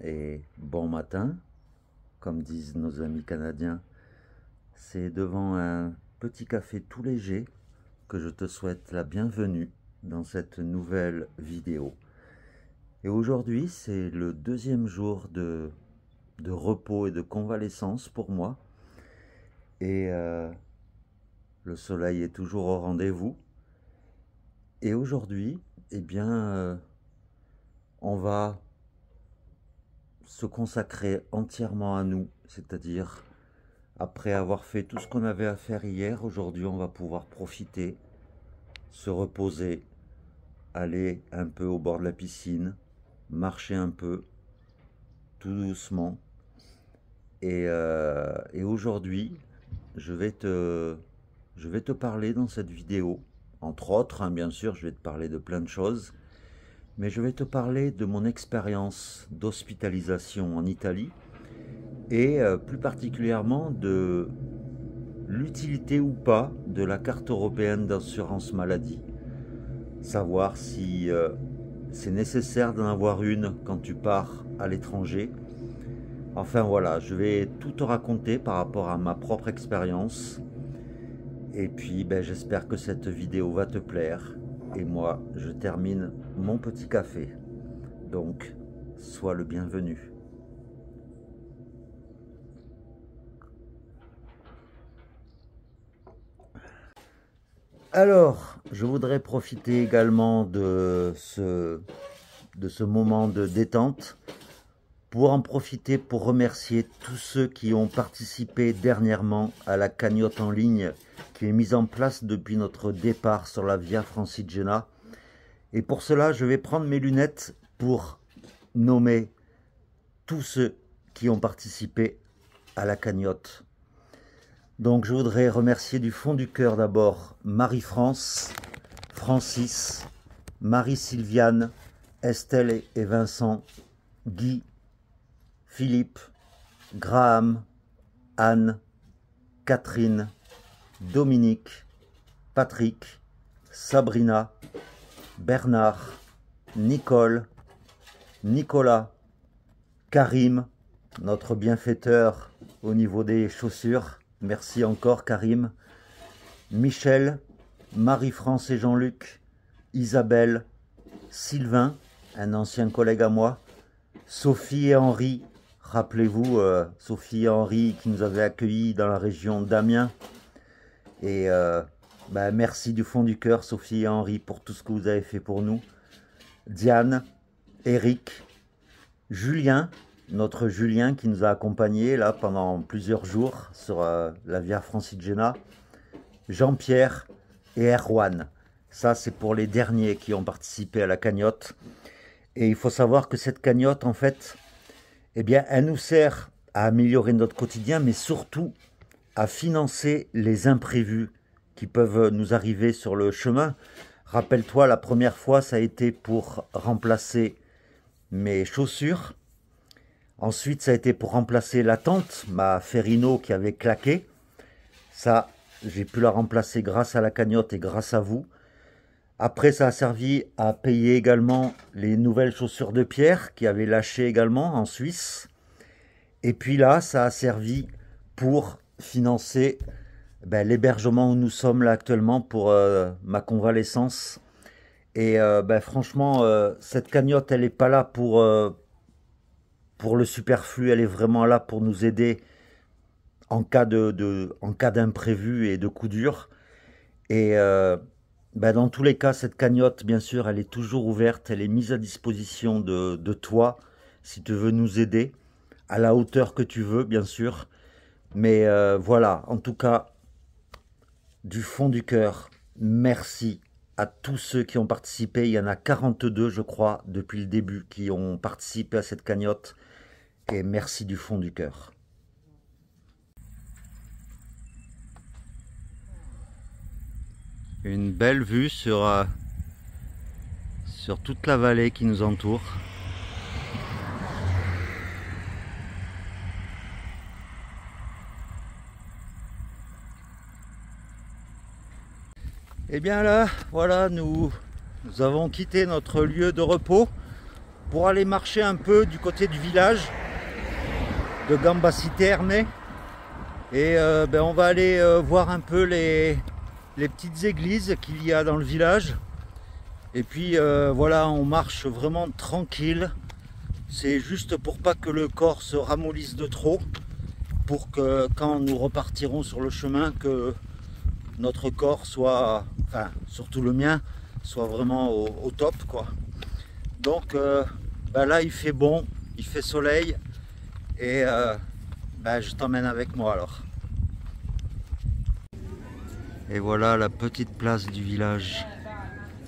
et bon matin, comme disent nos amis canadiens. C'est devant un petit café tout léger que je te souhaite la bienvenue dans cette nouvelle vidéo. Et aujourd'hui, c'est le deuxième jour de repos et de convalescence pour moi. Et le soleil est toujours au rendez-vous. Et aujourd'hui, eh bien, on va se consacrer entièrement à nous, c'est-à-dire après avoir fait tout ce qu'on avait à faire hier, aujourd'hui on va pouvoir profiter, se reposer, aller un peu au bord de la piscine, marcher un peu, tout doucement. Et aujourd'hui, je vais te parler dans cette vidéo, entre autres, hein, bien sûr, je vais te parler de plein de choses, mais je vais te parler de mon expérience d'hospitalisation en Italie et plus particulièrement de l'utilité ou pas de la carte européenne d'assurance maladie. Savoir si c'est nécessaire d'en avoir une quand tu pars à l'étranger. Enfin voilà, je vais tout te raconter par rapport à ma propre expérience. Et puis j'espère que cette vidéo va te plaire. Et moi, je termine mon petit café. Donc, sois le bienvenu. Alors, je voudrais profiter également de ce moment de détente pour en profiter pour remercier tous ceux qui ont participé dernièrement à la cagnotte en ligne qui est mise en place depuis notre départ sur la Via Francigena. Et pour cela, je vais prendre mes lunettes pour nommer tous ceux qui ont participé à la cagnotte. Donc je voudrais remercier du fond du cœur d'abord Marie-France, Francis, Marie-Sylviane, Estelle et Vincent, Guy, Philippe, Graham, Anne, Catherine, Dominique, Patrick, Sabrina, Bernard, Nicole, Nicolas, Karim, notre bienfaiteur au niveau des chaussures. Merci encore Karim. Michel, Marie-France et Jean-Luc, Isabelle, Sylvain, un ancien collègue à moi, Sophie et Henri. Rappelez-vous, Sophie et Henri qui nous avaient accueillis dans la région d'Amiens. Et merci du fond du cœur, Sophie et Henri, pour tout ce que vous avez fait pour nous. Diane, Eric, Julien, notre Julien qui nous a accompagnés là pendant plusieurs jours sur la Via Francigena, Jean-Pierre et Erwan. Ça, c'est pour les derniers qui ont participé à la cagnotte. Et il faut savoir que cette cagnotte, en fait, eh bien, elle nous sert à améliorer notre quotidien, mais surtout à financer les imprévus qui peuvent nous arriver sur le chemin. Rappelle-toi, la première fois, ça a été pour remplacer mes chaussures. Ensuite, ça a été pour remplacer la tente, ma Ferrino qui avait claqué. Ça, j'ai pu la remplacer grâce à la cagnotte et grâce à vous. Après, ça a servi à payer également les nouvelles chaussures de Pierre qui avaient lâché également en Suisse. Et puis là, ça a servi pour financer l'hébergement où nous sommes là actuellement pour ma convalescence. Et franchement, cette cagnotte, elle n'est pas là pour le superflu, elle est vraiment là pour nous aider en cas d'imprévu et de coup dur. Et dans tous les cas, cette cagnotte, bien sûr, elle est toujours ouverte, elle est mise à disposition de toi, si tu veux nous aider, à la hauteur que tu veux, bien sûr. Mais voilà, en tout cas, du fond du cœur, merci à tous ceux qui ont participé. Il y en a 42, je crois, depuis le début, qui ont participé à cette cagnotte. Et merci du fond du cœur. Une belle vue sur toute la vallée qui nous entoure. Et bien là, voilà, nous avons quitté notre lieu de repos pour aller marcher un peu du côté du village de Gambasiterme. Et on va aller voir un peu les petites églises qu'il y a dans le village. Et puis voilà, on marche vraiment tranquille. C'est juste pour pas que le corps se ramollisse de trop, pour que quand nous repartirons sur le chemin, que notre corps soit, enfin surtout le mien, soit vraiment au top quoi. Donc là il fait bon, il fait soleil, et je t'emmène avec moi alors. Et voilà la petite place du village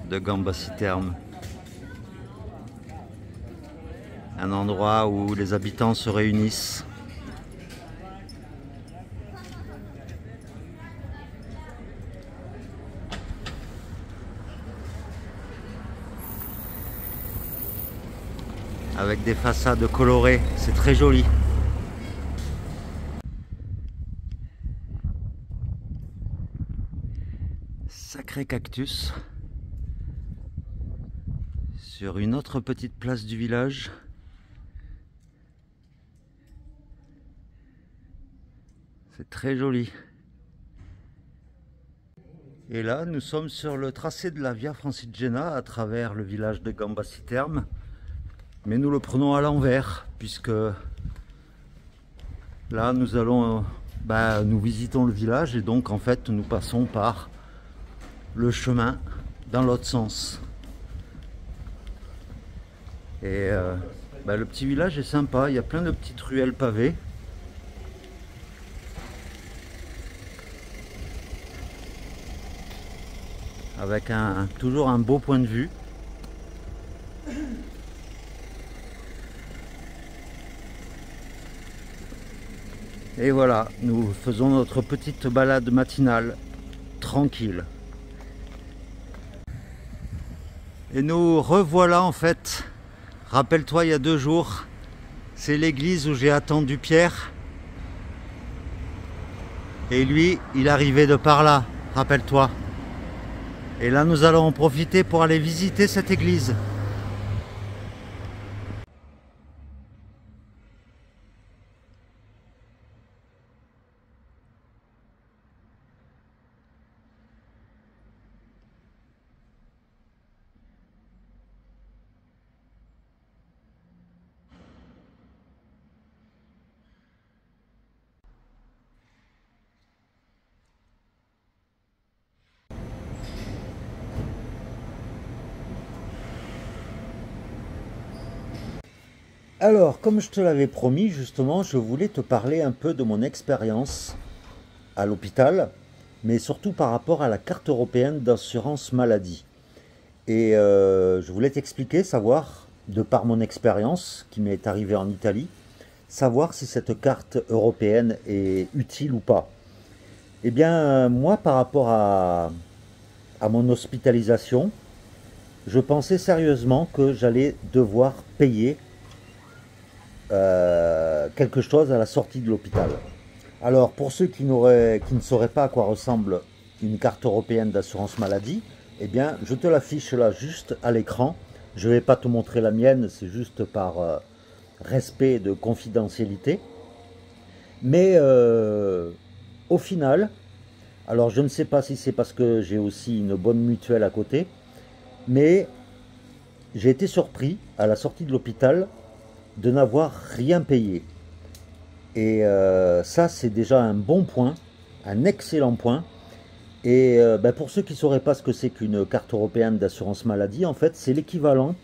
de Gambasiterme. Un endroit où les habitants se réunissent. Avec des façades colorées, c'est très joli. Sacré cactus. Sur une autre petite place du village. C'est très joli. Et là, nous sommes sur le tracé de la Via Francigena à travers le village de Gambasiterme. Mais nous le prenons à l'envers, puisque là, nous allons, nous visitons le village et donc en fait, nous passons par le chemin dans l'autre sens. Et le petit village est sympa, il y a plein de petites ruelles pavées. Avec toujours un beau point de vue. Et voilà, nous faisons notre petite balade matinale, tranquille. Et nous revoilà en fait. Rappelle-toi, il y a 2 jours, c'est l'église où j'ai attendu Pierre. Et lui, il arrivait de par là, rappelle-toi. Et là, nous allons en profiter pour aller visiter cette église. Alors, comme je te l'avais promis, justement, je voulais te parler un peu de mon expérience à l'hôpital, mais surtout par rapport à la carte européenne d'assurance maladie. Et je voulais t'expliquer, savoir, de par mon expérience qui m'est arrivée en Italie, savoir si cette carte européenne est utile ou pas. Eh bien, moi, par rapport à mon hospitalisation, je pensais sérieusement que j'allais devoir payer quelque chose à la sortie de l'hôpital. Alors pour ceux qui ne sauraient pas à quoi ressemble une carte européenne d'assurance maladie, eh bien je te l'affiche là juste à l'écran. Je ne vais pas te montrer la mienne, c'est juste par respect de confidentialité. Mais au final, alors je ne sais pas si c'est parce que j'ai aussi une bonne mutuelle à côté, mais j'ai été surpris à la sortie de l'hôpital de n'avoir rien payé. Et ça, c'est déjà un bon point, un excellent point. Et pour ceux qui ne sauraient pas ce que c'est qu'une carte européenne d'assurance maladie, en fait, c'est l'équivalent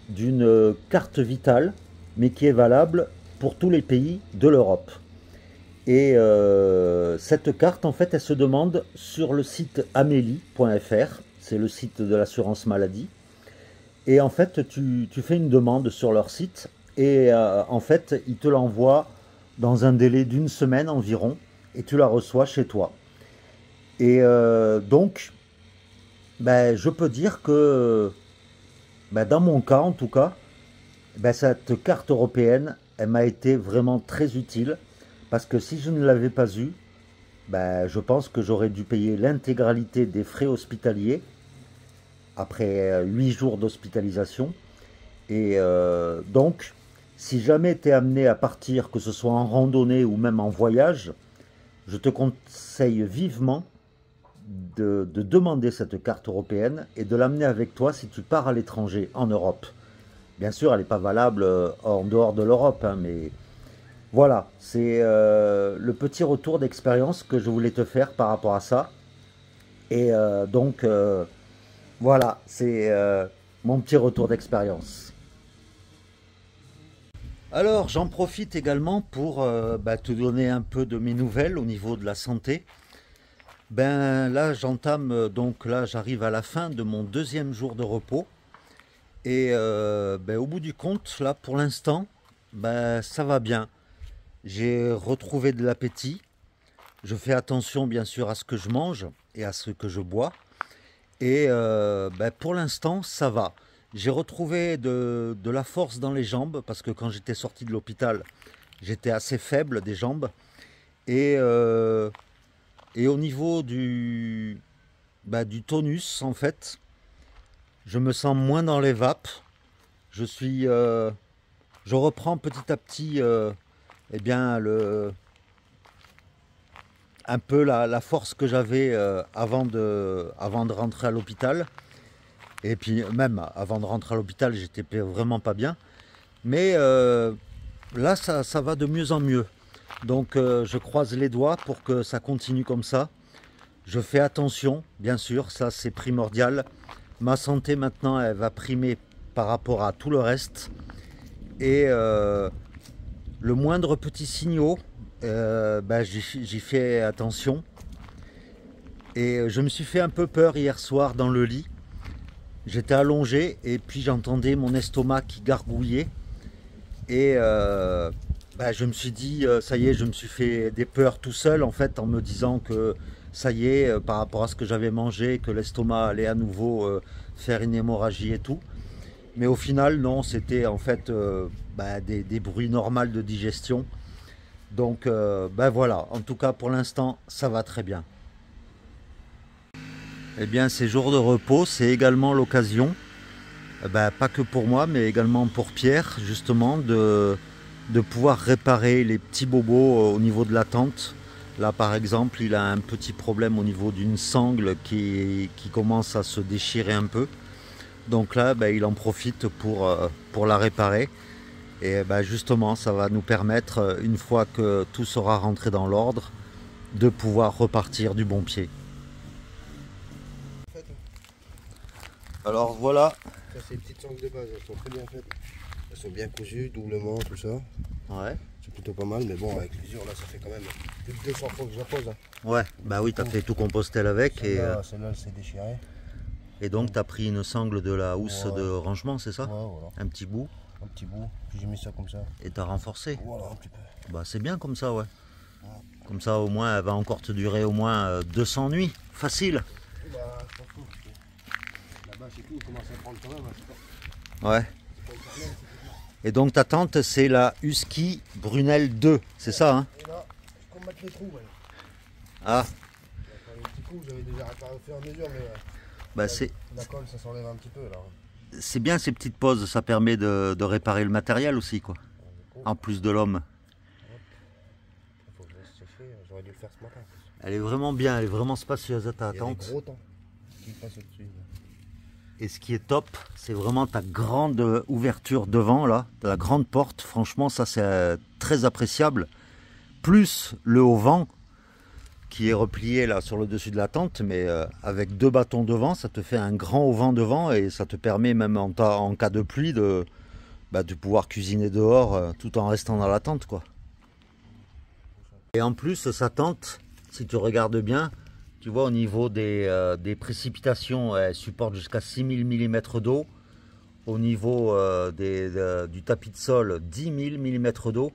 d'une carte vitale, mais qui est valable pour tous les pays de l'Europe. Et cette carte, en fait, elle se demande sur le site amélie.fr, c'est le site de l'assurance maladie. Et en fait, tu fais une demande sur leur site. Et en fait, ils te l'envoient dans un délai d'1 semaine environ, et tu la reçois chez toi. Et donc, je peux dire que, dans mon cas en tout cas, cette carte européenne, elle m'a été vraiment très utile, parce que si je ne l'avais pas eue, je pense que j'aurais dû payer l'intégralité des frais hospitaliers, après 8 jours d'hospitalisation. Et donc, si jamais tu es amené à partir, que ce soit en randonnée ou même en voyage, je te conseille vivement de demander cette carte européenne et de l'amener avec toi si tu pars à l'étranger, en Europe. Bien sûr, elle n'est pas valable en dehors de l'Europe, hein, mais voilà, c'est le petit retour d'expérience que je voulais te faire par rapport à ça. Et donc, voilà, c'est mon petit retour d'expérience. Alors, j'en profite également pour te donner un peu de mes nouvelles au niveau de la santé. Ben là, j'entame, donc là, j'arrive à la fin de mon deuxième jour de repos. Et au bout du compte, là, pour l'instant, ben, ça va bien. J'ai retrouvé de l'appétit. Je fais attention, bien sûr, à ce que je mange et à ce que je bois. Et pour l'instant, ça va. J'ai retrouvé de la force dans les jambes parce que quand j'étais sorti de l'hôpital, j'étais assez faible des jambes. Et, et au niveau du tonus, en fait, je me sens moins dans les vapes. Je suis, je reprends petit à petit, eh bien, un peu la force que j'avais avant de rentrer à l'hôpital. Et puis même avant de rentrer à l'hôpital, j'étais vraiment pas bien. Mais là, ça va de mieux en mieux. Donc je croise les doigts pour que ça continue comme ça. Je fais attention, bien sûr, ça c'est primordial. Ma santé maintenant, elle va primer par rapport à tout le reste. Et le moindre petit signaux, j'y fais attention. Et je me suis fait un peu peur hier soir dans le lit. J'étais allongé et puis j'entendais mon estomac qui gargouillait. Et je me suis dit, ça y est, je me suis fait des peurs tout seul en fait en me disant que ça y est, par rapport à ce que j'avais mangé, que l'estomac allait à nouveau faire une hémorragie et tout. Mais au final, non, c'était en fait des bruits normaux de digestion. Donc voilà, en tout cas pour l'instant, ça va très bien. Eh bien, ces jours de repos, c'est également l'occasion, pas que pour moi, mais également pour Pierre, justement, de pouvoir réparer les petits bobos au niveau de la tente. Là, par exemple, il a un petit problème au niveau d'une sangle qui commence à se déchirer un peu. Donc là, il en profite pour la réparer. Et justement, ça va nous permettre, une fois que tout sera rentré dans l'ordre, de pouvoir repartir du bon pied. Alors voilà. Ça, c'est les petites sangles de base, elles sont très bien faites. Elles sont bien cousues, doublement, tout ça. Ouais. C'est plutôt pas mal, mais bon, avec l'usure, là, ça fait quand même plus de 200 fois que je la pose. Hein. Ouais, bah oui, t'as fait tout compostel avec. Celle-là, elle s'est déchirée. Et donc, t'as pris une sangle de la housse de rangement, c'est ça? Ouais, voilà. Un petit bout. Un petit bout, puis j'ai mis ça comme ça. Et t'as renforcé. Voilà, un petit peu. Bah c'est bien comme ça, ouais. Comme ça, au moins, elle va encore te durer au moins 200 nuits. Facile. Bah, je pense que là-bas, c'est tout, on commence à prendre quand même. Ouais. Et donc, ta tante, c'est la Husky Brunel 2, c'est ça, hein? Et là, je peux mettre les trous, voilà. Ah. Les petits trous, j'avais déjà réparé au fur et à mesure, mais la colle, ça s'enlève un petit peu, là. C'est bien ces petites pauses, ça permet de réparer le matériel aussi, quoi. En plus de l'homme. Il faut que je laisse sécher, j'aurais dû le faire ce matin. Elle est vraiment bien, elle est vraiment spacieuse, ta tente. Il y a des gros temps qui passent au-dessus. Et ce qui est top, c'est vraiment ta grande ouverture devant, là, la grande porte. Franchement, ça c'est très appréciable. Plus le haut vent qui est replié là sur le dessus de la tente, mais avec 2 bâtons devant, ça te fait un grand auvent devant et ça te permet même en cas de pluie de pouvoir cuisiner dehors tout en restant dans la tente, quoi. Et en plus, sa tente, si tu regardes bien, tu vois au niveau des précipitations, elle supporte jusqu'à 6000 mm d'eau. Au niveau du tapis de sol, 10 000 mm d'eau.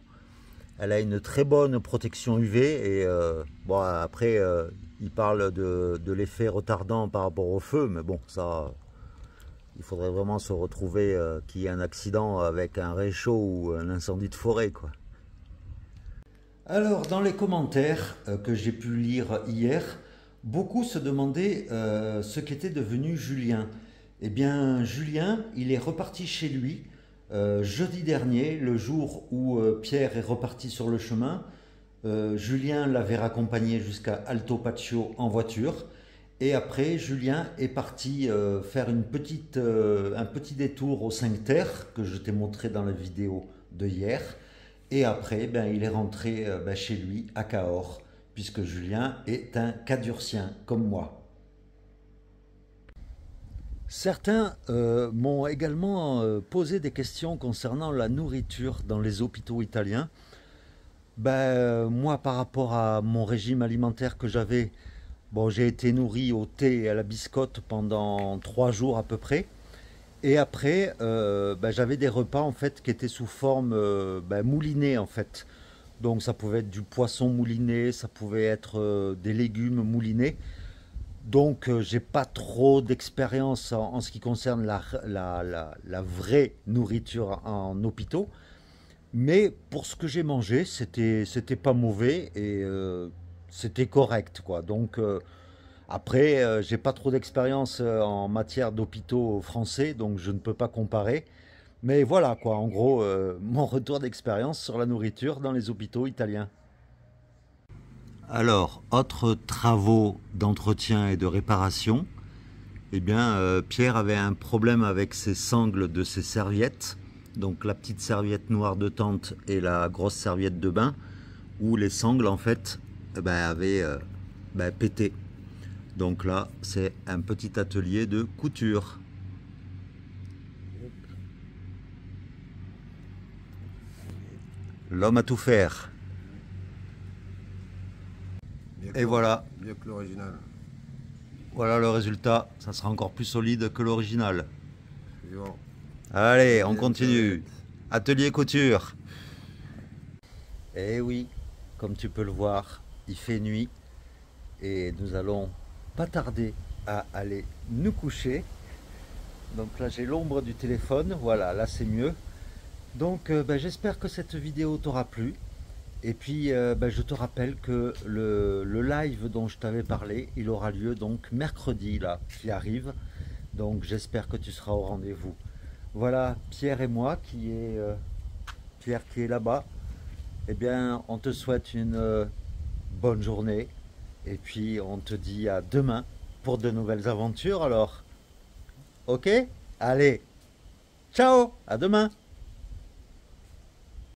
Elle a une très bonne protection UV et après il parle de l'effet retardant par rapport au feu, mais bon, ça il faudrait vraiment se retrouver qu'il y ait un accident avec un réchaud ou un incendie de forêt, quoi. Alors dans les commentaires que j'ai pu lire hier, beaucoup se demandaient ce qu'était devenu Julien. Eh bien Julien, il est reparti chez lui Jeudi dernier, le jour où Pierre est reparti sur le chemin, Julien l'avait raccompagné jusqu'à Alto Paccio en voiture. Et après, Julien est parti faire un petit détour aux 5 Terres que je t'ai montré dans la vidéo de hier. Et après, ben, il est rentré chez lui à Cahors, puisque Julien est un Cadurcien comme moi. Certains m'ont également posé des questions concernant la nourriture dans les hôpitaux italiens. Moi, par rapport à mon régime alimentaire que j'avais, bon, j'ai été nourri au thé et à la biscotte pendant 3 jours à peu près. Et après, j'avais des repas en fait qui étaient sous forme moulinée en fait. Donc ça pouvait être du poisson mouliné, ça pouvait être des légumes moulinés. Donc, j'ai pas trop d'expérience en ce qui concerne la vraie nourriture en hôpitaux. Mais pour ce que j'ai mangé, c'était pas mauvais et c'était correct, quoi. Donc, après, j'ai pas trop d'expérience en matière d'hôpitaux français, donc je ne peux pas comparer. Mais voilà, quoi. En gros, mon retour d'expérience sur la nourriture dans les hôpitaux italiens. Alors, autres travaux d'entretien et de réparation, eh bien, Pierre avait un problème avec ses sangles de ses serviettes, donc la petite serviette noire de tente et la grosse serviette de bain, où les sangles en fait avaient pété. Donc là, c'est un petit atelier de couture. L'homme a tout faire. Et voilà. Mieux que l'original. Voilà le résultat. Ça sera encore plus solide que l'original. Suivant. Allez, on continue. Atelier couture. Eh oui, comme tu peux le voir, il fait nuit. Et nous allons pas tarder à aller nous coucher. Donc là, j'ai l'ombre du téléphone. Voilà, là c'est mieux. Donc j'espère que cette vidéo t'aura plu. Et puis, je te rappelle que le live dont je t'avais parlé, il aura lieu donc mercredi, là, qui arrive. Donc, j'espère que tu seras au rendez-vous. Voilà, Pierre et moi, Pierre qui est là-bas. Eh bien, on te souhaite une bonne journée. Et puis, on te dit à demain pour de nouvelles aventures, alors. Ok? Allez, ciao, à demain.